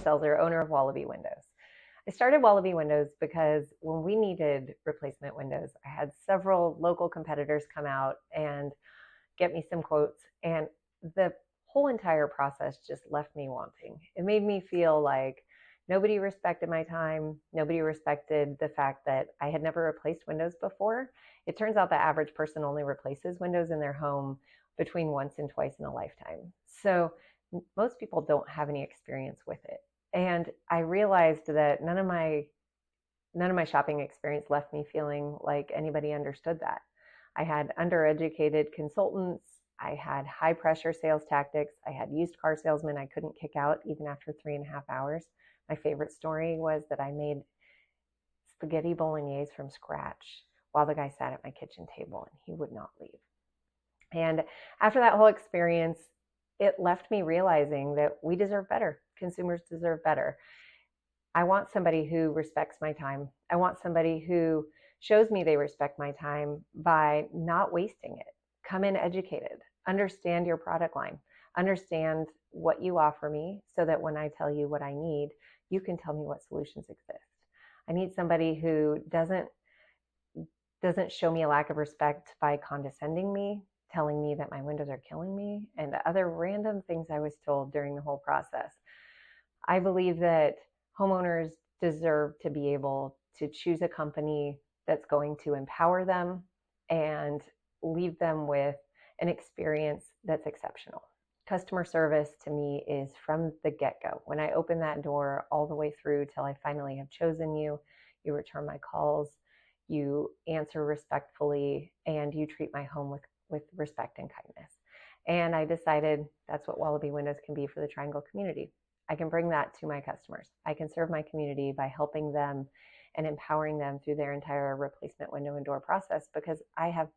Selzer, owner of Wallaby Windows. I started Wallaby Windows because when we needed replacement windows, I had several local competitors come out and get me some quotes, and the whole entire process just left me wanting. It made me feel like nobody respected my time. Nobody respected the fact that I had never replaced windows before. It turns out the average person only replaces windows in their home between once and twice in a lifetime. So most people don't have any experience with it. And I realized that none of my shopping experience left me feeling like anybody understood that. I had undereducated consultants. I had high pressure sales tactics. I had used car salesmen I couldn't kick out even after 3.5 hours. My favorite story was that I made spaghetti bolognese from scratch while the guy sat at my kitchen table and he would not leave. And after that whole experience, it left me realizing that we deserve better. Consumers deserve better. I want somebody who respects my time. I want somebody who shows me they respect my time by not wasting it. Come in educated. Understand your product line. Understand what you offer me so that when I tell you what I need, you can tell me what solutions exist. I need somebody who doesn't show me a lack of respect by condescending me, telling me that my windows are killing me, and other random things I was told during the whole process. I believe that homeowners deserve to be able to choose a company that's going to empower them and leave them with an experience that's exceptional. Customer service to me is from the get-go. When I open that door all the way through till I finally have chosen you, you return my calls, you answer respectfully, and you treat my home with respect and kindness. And I decided that's what Wallaby Windows can be for the Triangle community. I can bring that to my customers. I can serve my community by helping them and empowering them through their entire replacement window and door process because I have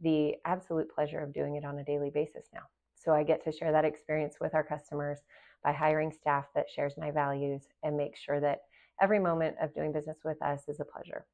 the absolute pleasure of doing it on a daily basis now. So I get to share that experience with our customers by hiring staff that shares my values and makes sure that every moment of doing business with us is a pleasure.